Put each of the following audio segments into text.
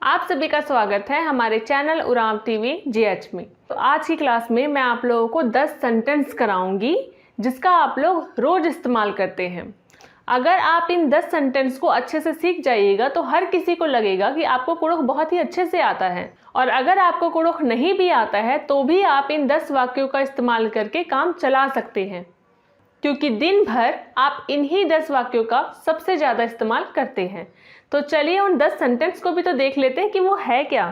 आप सभी का स्वागत है हमारे चैनल उरांव टीवी जीएच में। तो आज की क्लास में मैं आप लोगों को 10 सेंटेंस कराऊंगी जिसका आप लोग रोज इस्तेमाल करते हैं। अगर आप इन 10 सेंटेंस को अच्छे से सीख जाइएगा तो हर किसी को लगेगा कि आपको कुड़ुख बहुत ही अच्छे से आता है। और अगर आपको कुड़ुख नहीं भी आता है तो भी आप इन 10 वाक्यों का इस्तेमाल करके काम चला सकते हैं, क्योंकि दिन भर आप इन्हीं 10 वाक्यों का सबसे ज़्यादा इस्तेमाल करते हैं। तो चलिए उन 10 सेंटेंस को भी तो देख लेते हैं कि वो है क्या।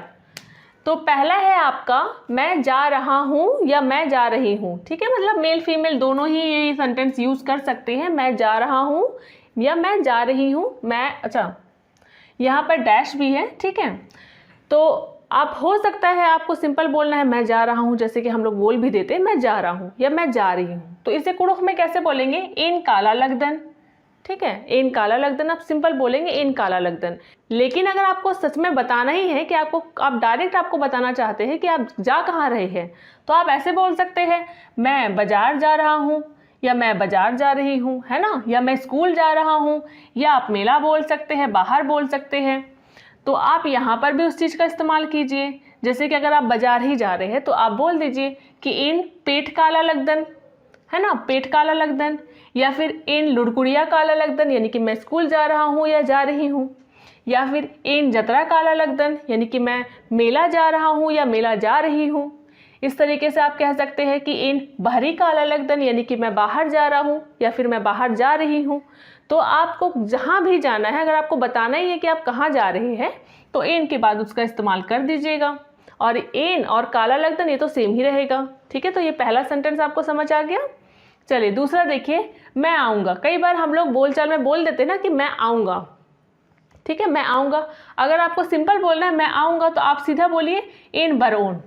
तो पहला है आपका मैं जा रहा हूँ या मैं जा रही हूँ। ठीक है, मतलब मेल फीमेल दोनों ही ये सेंटेंस यूज़ कर सकते हैं। मैं जा रहा हूँ या मैं जा रही हूँ। यहाँ पर डैश भी है। ठीक है, तो आप हो सकता है आपको सिंपल बोलना है मैं जा रहा हूँ, जैसे कि हम लोग बोल भी देते हैं मैं जा रहा हूँ या मैं जा रही हूँ। तो इसे कुड़ुख में कैसे बोलेंगे? इन काला लगदन। ठीक है, इन काला लगदन आप सिंपल बोलेंगे इन काला लगदन। लेकिन अगर आपको सच में बताना ही है कि आप डायरेक्ट आपको बताना चाहते हैं कि आप जा कहाँ रहे हैं, तो आप ऐसे बोल सकते हैं मैं बाजार जा रहा हूँ या मैं बाजार जा रही हूँ, है ना, या मैं स्कूल जा रहा हूँ, या आप मेला बोल सकते हैं, बाहर बोल सकते हैं। तो आप यहाँ पर भी उस चीज़ का इस्तेमाल कीजिए। जैसे कि अगर आप बाजार ही जा रहे हैं तो आप बोल दीजिए कि इन पेट काला लगदन, है ना, पेट काला लगदन, या फिर इन लुड़कुड़िया काला लगदन, यानी कि मैं स्कूल जा रहा हूँ या जा रही हूँ, या फिर इन जतरा काला लगदन, यानी कि मैं मेला जा रहा हूँ या मेला जा रही हूँ। इस तरीके से आप कह सकते हैं कि इन बहरी काला लगदन, यानी कि मैं बाहर जा रहा हूँ या फिर मैं बाहर जा रही हूँ। तो आपको जहाँ भी जाना है, अगर आपको बताना ही है कि आप कहाँ जा रहे हैं, तो इन के बाद उसका इस्तेमाल कर दीजिएगा। और इन और काला लगदन ये तो सेम ही रहेगा। ठीक है, तो ये पहला सेंटेंस आपको समझ आ गया। चलिए दूसरा देखिए, मैं आऊँगा। कई बार हम लोग बोलचाल में बोल देते हैं ना कि मैं आऊँगा। ठीक है, मैं आऊँगा। अगर आपको सिंपल बोलना है मैं आऊँगा तो आप सीधा बोलिए इन बरओन।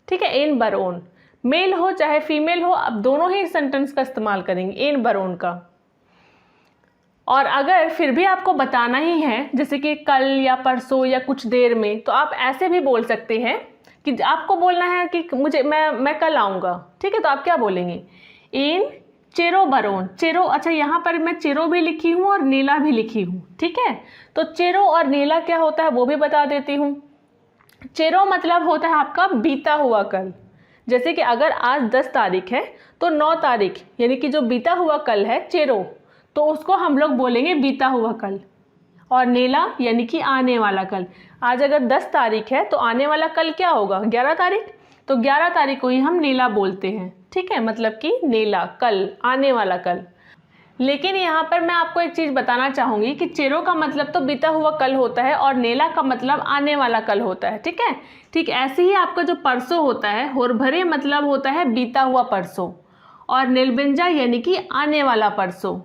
ठीक है, इन बरओन। मेल हो चाहे फीमेल हो, आप दोनों ही सेंटेंस का इस्तेमाल करेंगे इन बरओन का। और अगर फिर भी आपको बताना ही है, जैसे कि कल या परसों या कुछ देर में, तो आप ऐसे भी बोल सकते हैं कि आपको बोलना है कि मैं कल आऊँगा। ठीक है, तो आप क्या बोलेंगे? इन चेरो बरओन। चेरो, अच्छा यहाँ पर मैं चेरो भी लिखी हूँ और नीला भी लिखी हूँ। ठीक है, तो चेरो और नीला क्या होता है वो भी बता देती हूँ। चेरो मतलब होता है आपका बीता हुआ कल। जैसे कि अगर आज 10 तारीख है तो 9 तारीख यानी कि जो बीता हुआ कल है चेरो, तो उसको हम लोग बोलेंगे बीता हुआ कल। और नेला यानी कि आने वाला कल। आज अगर 10 तारीख है तो आने वाला कल क्या होगा? 11 तारीख। तो 11 तारीख को ही हम नेला बोलते हैं। ठीक है, मतलब कि नेला कल, आने वाला कल। लेकिन यहाँ पर मैं आपको एक चीज़ बताना चाहूँगी कि चेरो का मतलब तो बीता हुआ कल होता है और नेला का मतलब आने वाला कल होता है। ठीक है, ठीक ऐसे ही आपका जो परसों होता है, होरभरे मतलब होता है बीता हुआ परसों, और नीलबिंजा यानी कि आने वाला परसों।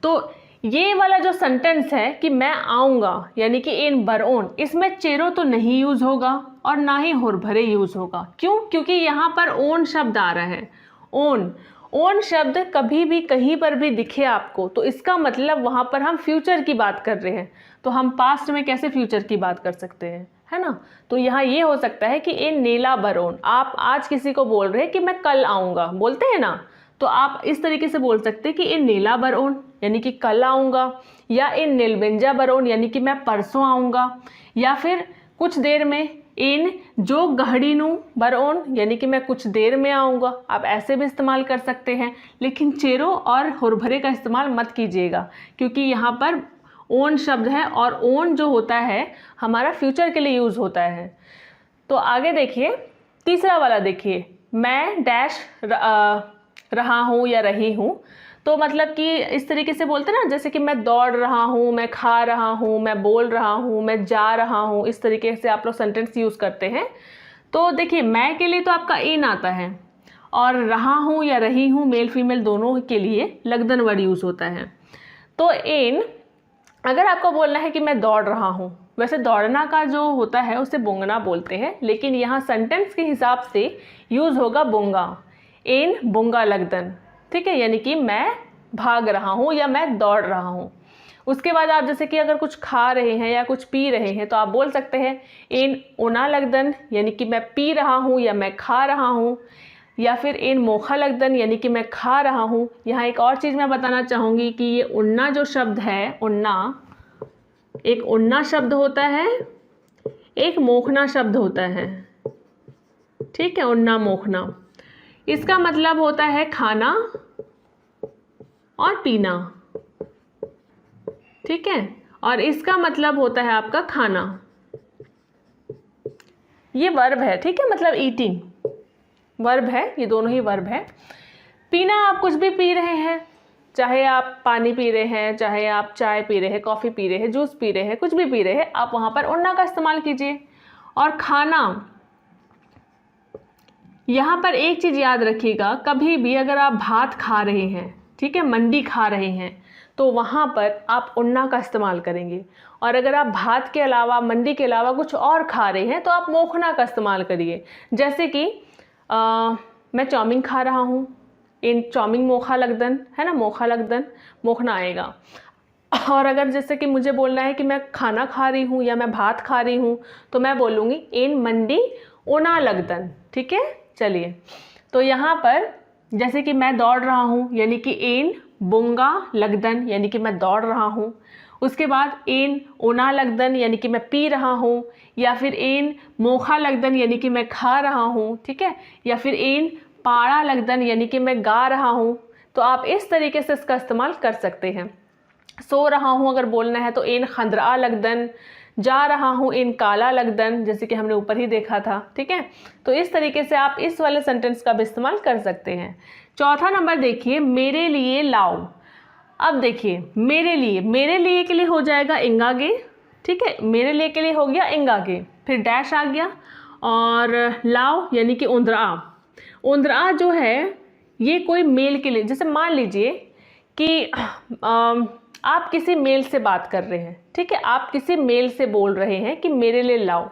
तो ये वाला जो सेंटेंस है कि मैं आऊँगा यानी कि इन बरओन, इसमें चेरो तो नहीं यूज़ होगा और ना ही होरभरे यूज़ होगा। क्यों? क्योंकि यहाँ पर ओन शब्द आ रहा है। ओन, ओन शब्द कभी भी कहीं पर भी दिखे आपको तो इसका मतलब वहाँ पर हम फ्यूचर की बात कर रहे हैं। तो हम पास्ट में कैसे फ्यूचर की बात कर सकते हैं, है ना। तो यहाँ ये हो सकता है कि इन नीला बरओन, आप आज किसी को बोल रहे हैं कि मैं कल आऊँगा, बोलते हैं ना, तो आप इस तरीके से बोल सकते हैं कि इन नीला बरओन यानी कि कल आऊँगा, या इन नीलबिंजा बरओन यानी कि मैं परसों आऊँगा, या फिर कुछ देर में इन जो गहड़ीनू बरओन यानी कि मैं कुछ देर में आऊँगा। आप ऐसे भी इस्तेमाल कर सकते हैं, लेकिन चेरो और होरभरे का इस्तेमाल मत कीजिएगा, क्योंकि यहाँ पर ओन शब्द है और ओन जो होता है हमारा फ्यूचर के लिए यूज़ होता है। तो आगे देखिए, तीसरा वाला देखिए, मैं डैश रहा हूँ या रही हूँ। तो मतलब कि इस तरीके से बोलते हैं ना, जैसे कि मैं दौड़ रहा हूँ, मैं खा रहा हूँ, मैं बोल रहा हूँ, मैं जा रहा हूँ, इस तरीके से आप लोग सेंटेंस यूज़ करते हैं। तो देखिए, मैं के लिए तो आपका इन आता है, और रहा हूँ या रही हूँ मेल फीमेल दोनों के लिए लगदन वर्ड यूज़ होता है। तो इन, अगर आपको बोलना है कि मैं दौड़ रहा हूँ, वैसे दौड़ना का जो होता है उसे बोंगना बोलते हैं, लेकिन यहाँ सेंटेंस के हिसाब से यूज़ होगा बोंगा। इन बोंगा लगदन। ठीक है, यानी कि मैं भाग रहा हूँ या मैं दौड़ रहा हूँ। उसके बाद आप जैसे कि अगर कुछ खा रहे हैं या कुछ पी रहे हैं तो आप बोल सकते हैं इन ओना लगदन, यानी कि मैं पी रहा हूँ या मैं खा रहा हूँ, या फिर इन मोखा लगदन यानी कि मैं खा रहा हूँ। यहाँ एक और चीज़ मैं बताना चाहूँगी कि ये उन्ना जो शब्द है, उन्ना एक उन्ना शब्द होता है, एक मोखना शब्द होता है, ठीक है, उन्ना मोखना। इसका मतलब होता है खाना और पीना, ठीक है, और इसका मतलब होता है आपका खाना। ये वर्ब है, ठीक है, मतलब ईटिंग वर्ब है, ये दोनों ही वर्ब है। पीना आप कुछ भी पी रहे हैं, चाहे आप पानी पी रहे हैं, चाहे आप चाय पी रहे हैं, कॉफ़ी पी रहे हैं, जूस पी रहे हैं, कुछ भी पी रहे हैं, आप वहाँ पर उन्ना का इस्तेमाल कीजिए। और खाना, यहाँ पर एक चीज़ याद रखिएगा, कभी भी अगर आप भात खा रहे हैं, ठीक है, मंडी खा रहे हैं, तो वहाँ पर आप उन्ना का इस्तेमाल करेंगे। और अगर आप भात के अलावा, मंडी के अलावा कुछ और खा रहे हैं, तो आप मोखना का इस्तेमाल करिए। जैसे कि मैं चाउमीन खा रहा हूँ, इन चाउमीन मोखा लगदन, है ना, मोखा लगदन, मोखना आएगा। और अगर जैसे कि मुझे बोलना है कि मैं खाना खा रही हूँ या मैं भात खा रही हूँ, तो मैं बोलूँगी इन मंडी ओना लगदन, ठीक है। चलिए, तो यहाँ पर जैसे कि मैं दौड़ रहा हूँ, यानी कि एन बुंगा लगदन, यानी कि मैं दौड़ रहा हूँ। उसके बाद एन ओना लगदन, यानी कि मैं पी रहा हूँ, या फिर एन मोखा लगदन, यानी कि मैं खा रहा हूँ, ठीक है, या फिर एन पाड़ा लगदन, यानी कि मैं गा रहा हूँ। तो आप इस तरीके से इसका इस्तेमाल कर सकते हैं। सो रहा हूँ अगर बोलना है तो एन खंदरा लगदन, जा रहा हूँ इन काला लगदन, जैसे कि हमने ऊपर ही देखा था, ठीक है। तो इस तरीके से आप इस वाले सेंटेंस का भी इस्तेमाल कर सकते हैं। चौथा नंबर देखिए, मेरे लिए लाओ। अब देखिए, मेरे लिए के लिए हो जाएगा इंगागे, ठीक है, मेरे लिए के लिए हो गया इंगागे, फिर डैश आ गया, और लाओ यानी कि उंदरा। उंदरा जो है ये कोई मेल के लिए, जैसे मान लीजिए कि आप किसी मेल से बात कर रहे हैं, ठीक है, आप किसी मेल से बोल रहे हैं कि मेरे लिए लाओ।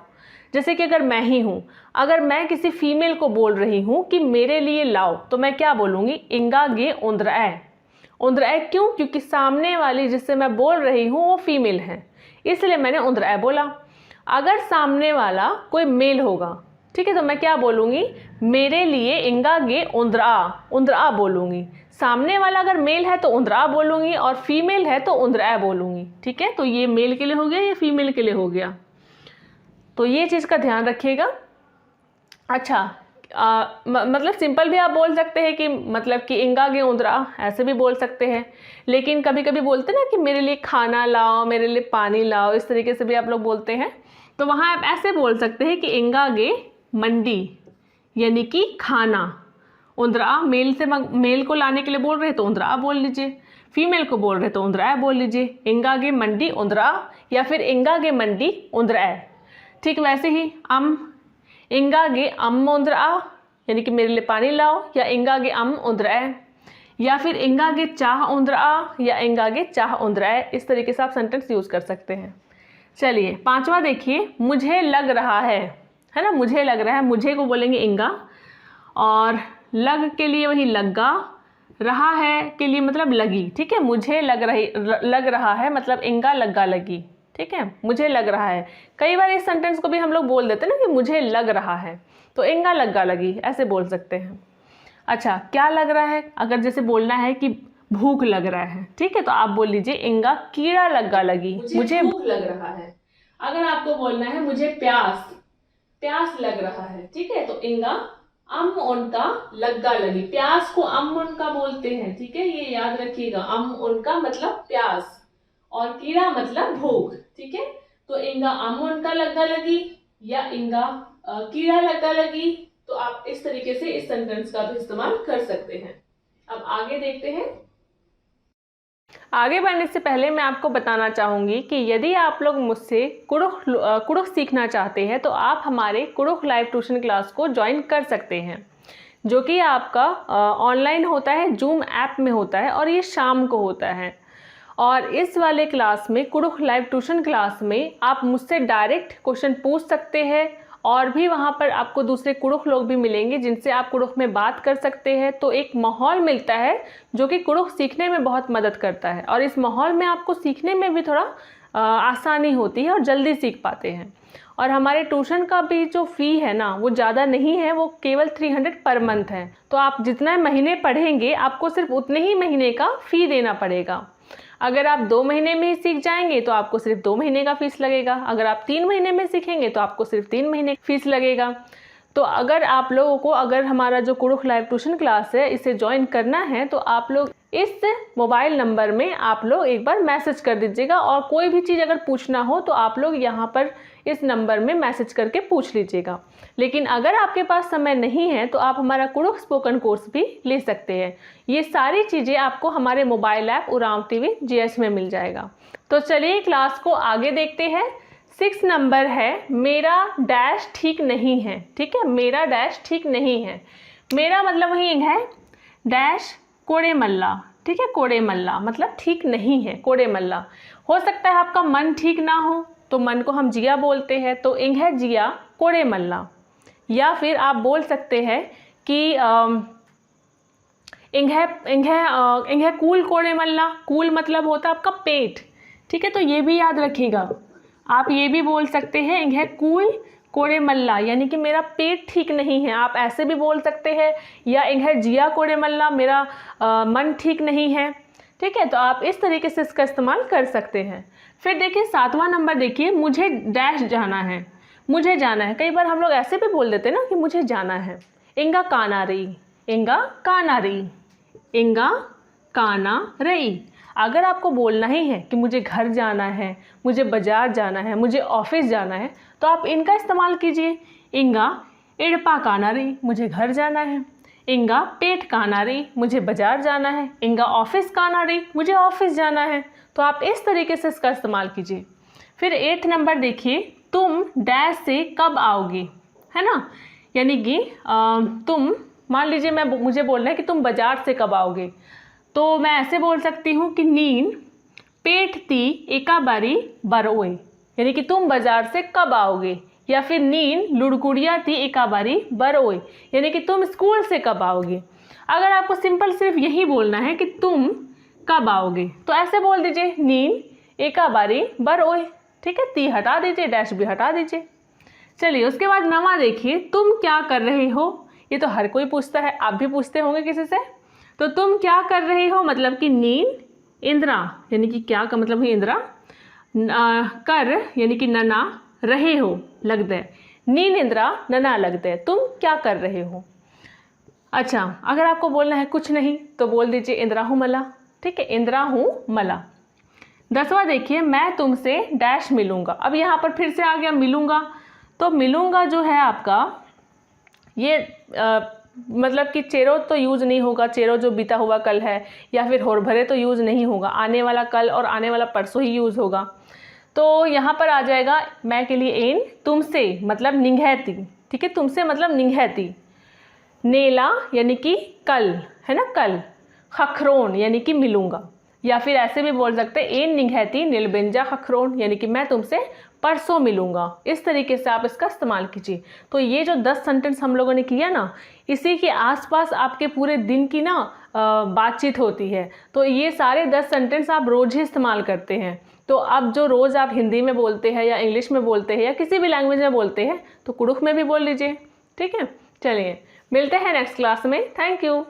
जैसे कि अगर मैं ही हूँ, अगर मैं किसी फीमेल को बोल रही हूँ कि मेरे लिए लाओ, तो मैं क्या बोलूँगी, इंगा गे उंदराए। उंदराए क्यों, क्योंकि सामने वाली जिससे मैं बोल रही हूँ वो फीमेल है, इसलिए मैंने उंदराए बोला। अगर सामने वाला कोई मेल होगा, ठीक है, तो मैं क्या बोलूँगी, मेरे लिए इंगा गे उंदरा, उंदरा बोलूँगी। सामने वाला अगर मेल है तो उंदरा बोलूँगी, और फीमेल है तो उंदरा बोलूँगी, ठीक है। तो ये मेल के लिए हो गया, ये फीमेल के लिए हो गया, तो ये चीज़ का ध्यान रखिएगा। अच्छा, मतलब सिंपल भी आप बोल सकते हैं कि मतलब कि इंगा गे उंदरा, ऐसे भी बोल सकते हैं। लेकिन कभी कभी बोलते ना कि मेरे लिए खाना लाओ, मेरे लिए पानी लाओ, इस तरीके से भी आप लोग बोलते हैं। तो वहाँ आप ऐसे बोल सकते हैं कि इंगा गे मंडी, यानी कि खाना। उंदरा मेल से मेल को लाने के लिए बोल रहे हैं तो उंदरा बोल लीजिए, फीमेल को बोल रहे तो उंदरा बोल लीजिए, इंगा गे मंडी उंदरा, या फिर इंगा गे मंडी उंदरा। ठीक वैसे ही इंगा गे अम उंदरा, यानी कि मेरे लिए पानी लाओ, या इंगा गे अम उंदरा, या फिर इंगा गे चाह उंदरा, या इंगा गे चाह उंदरा। इस तरीके से आप सेंटेंस यूज कर सकते हैं। चलिए, पांचवा देखिए, मुझे लग रहा है ना, मुझे लग रहा है, मुझे को बोलेंगे इंगा, और लग के लिए वही लग्गा, रहा है के लिए मतलब लगी, ठीक है। मुझे लग रहा है मतलब इंगा लग्गा लगी, ठीक है, मुझे लग रहा है। कई बार इस सेंटेंस को भी हम लोग बोल देते हैं ना कि मुझे लग रहा है, तो इंगा लग्गा लगी ऐसे बोल सकते हैं। अच्छा, क्या लग रहा है, अगर जैसे बोलना है कि भूख लग रहा है, ठीक है, तो आप बोल लीजिए इंगा कीड़ा लग्गा लगी, मुझे भूख लग रहा है। अगर आपको बोलना है मुझे प्यास लग रहा है, ठीक है, तो इंगा अम उनका लग्गा लगी। प्यास को अम उनका बोलते हैं, ठीक है, ये याद रखिएगा। अम उनका मतलब प्यास, और कीड़ा मतलब भूख, ठीक है। तो इंगा अम उनका लग्गा लगी, या इंगा कीड़ा लग्गा लगी। तो आप इस तरीके से इस सेंटेंस का भी इस्तेमाल कर सकते हैं। अब आगे देखते हैं। आगे बढ़ने से पहले मैं आपको बताना चाहूँगी कि यदि आप लोग मुझसे कुड़ुख सीखना चाहते हैं तो आप हमारे कुड़ुख लाइव ट्यूशन क्लास को ज्वाइन कर सकते हैं, जो कि आपका ऑनलाइन होता है, जूम ऐप में होता है, और ये शाम को होता है। और इस वाले क्लास में, कुड़ुख लाइव ट्यूशन क्लास में, आप मुझसे डायरेक्ट क्वेश्चन पूछ सकते हैं, और भी वहाँ पर आपको दूसरे कुड़ुख लोग भी मिलेंगे जिनसे आप कुड़ुख में बात कर सकते हैं। तो एक माहौल मिलता है जो कि कुड़ुख सीखने में बहुत मदद करता है, और इस माहौल में आपको सीखने में भी थोड़ा आसानी होती है और जल्दी सीख पाते हैं। और हमारे ट्यूशन का भी जो फ़ी है ना, वो ज़्यादा नहीं है, वो केवल 300 पर मंथ है। तो आप जितना महीने पढ़ेंगे आपको सिर्फ उतने ही महीने का फ़ी देना पड़ेगा। अगर आप 2 महीने में ही सीख जाएंगे तो आपको सिर्फ 2 महीने का फीस लगेगा। अगर आप 3 महीने में सीखेंगे तो आपको सिर्फ 3 महीने फीस लगेगा। तो अगर आप लोगों को अगर हमारा जो कुडुख लाइव ट्यूशन क्लास है इसे ज्वाइन करना है तो आप लोग इस मोबाइल नंबर में आप लोग एक बार मैसेज कर दीजिएगा, और कोई भी चीज़ अगर पूछना हो तो आप लोग यहाँ पर इस नंबर में मैसेज करके पूछ लीजिएगा। लेकिन अगर आपके पास समय नहीं है तो आप हमारा कुडुख स्पोकन कोर्स भी ले सकते हैं। ये सारी चीज़ें आपको हमारे mobile app Oraon TV GH में मिल जाएगा। तो चलिए क्लास को आगे देखते हैं। 6 नंबर है मेरा डैश ठीक नहीं है। ठीक है, मेरा डैश ठीक नहीं है। मेरा मतलब वही है डैश कोड़े मल्ला। ठीक है, कोड़े मल्ला मतलब ठीक नहीं है, कोड़े मल्ला। हो सकता है आपका मन ठीक ना हो तो मन को हम जिया बोलते हैं, तो इंग है जिया कोड़े मल्ला। या फिर आप बोल सकते हैं कि इंग है कूल कोड़े मल्ला। कूल मतलब होता है आपका पेट। ठीक है, तो ये भी याद रखिएगा। आप ये भी बोल सकते हैं इंग है कूल कोड़े मल्ला, यानी कि मेरा पेट ठीक नहीं है, आप ऐसे भी बोल सकते हैं। या इंग है जिया कोड़े मल्ला, मेरा मन ठीक नहीं है। ठीक है, तो आप इस तरीके से इसका इस्तेमाल कर सकते हैं। फिर देखिए 7वां नंबर, देखिए मुझे डैश जाना है। मुझे जाना है, कई बार हम लोग ऐसे भी बोल देते हैं ना कि मुझे जाना है। इंगा काना रई, इंगा काना रई, इंगा काना रई। अगर आपको बोलना ही है कि मुझे घर जाना है, मुझे बाज़ार जाना है, मुझे ऑफिस जाना है, तो आप इनका इस्तेमाल कीजिए। इंगा इड़पा काना रई, मुझे घर जाना है। इंगा पेट काना रई, मुझे बाज़ार जाना है। इंगा ऑफिस काना रई, मुझे ऑफिस जाना है। तो आप इस तरीके से इसका इस्तेमाल कीजिए। फिर 8 नंबर देखिए, तुम डैश से कब आओगे, है ना। यानी कि तुम मान लीजिए मुझे बोलना है कि तुम बाज़ार से कब आओगे, तो मैं ऐसे बोल सकती हूँ कि नीन पेट ती एका बारी बरोए, यानी कि तुम बाज़ार से कब आओगे। या फिर नीन लुड़कुड़िया थी एका बारी बरोए, यानी कि तुम स्कूल से कब आओगे। अगर आपको सिंपल सिर्फ यही बोलना है कि तुम कब आओगे तो ऐसे बोल दीजिए नीन एका बारी बरोए। ठीक है, ती हटा दीजिए, डैश भी हटा दीजिए। चलिए उसके बाद 9वां देखिए, तुम क्या कर रहे हो। ये तो हर कोई पूछता है, आप भी पूछते होंगे किसी से। तो तुम क्या कर रहे हो मतलब कि नीन इंद्रा, यानी कि क्या का मतलब है इंद्रा, कर यानी कि नना, रहे हो लग दे, नीन इंद्रा नना लग दे, तुम क्या कर रहे हो। अच्छा, अगर आपको बोलना है कुछ नहीं तो बोल दीजिए इंद्रा हूँ मला। ठीक है, इंद्रा हूँ मला। 10वां देखिए, मैं तुमसे डैश मिलूँगा। अब यहाँ पर फिर से आ गया मिलूँगा। तो मिलूँगा जो है आपका ये मतलब कि चेरो तो यूज़ नहीं होगा, चेरो जो बीता हुआ कल है, या फिर होरभरे तो यूज़ नहीं होगा, आने वाला कल और आने वाला परसों ही यूज़ होगा। तो यहाँ पर आ जाएगा मैं के लिए एन, तुमसे मतलब निंघैती। ठीक है, तुमसे मतलब निंघैती। नेला यानी कि कल, है ना, कल। खखरोन यानी कि मिलूँगा। या फिर ऐसे भी बोल सकते हैं एन निंघैती नीलबेंजा खखरोन, यानी कि मैं तुमसे परसों मिलूँगा। इस तरीके से आप इसका इस्तेमाल कीजिए। तो ये जो 10 सेंटेंस हम लोगों ने किया ना, इसी के आसपास आपके पूरे दिन की ना बातचीत होती है। तो ये सारे 10 सेंटेंस आप रोज़ ही इस्तेमाल करते हैं। तो अब जो रोज़ आप हिंदी में बोलते हैं या इंग्लिश में बोलते हैं या किसी भी लैंग्वेज में बोलते हैं तो कुडुख में भी बोल लीजिए। ठीक है, चलिए मिलते हैं नेक्स्ट क्लास में। Thank you.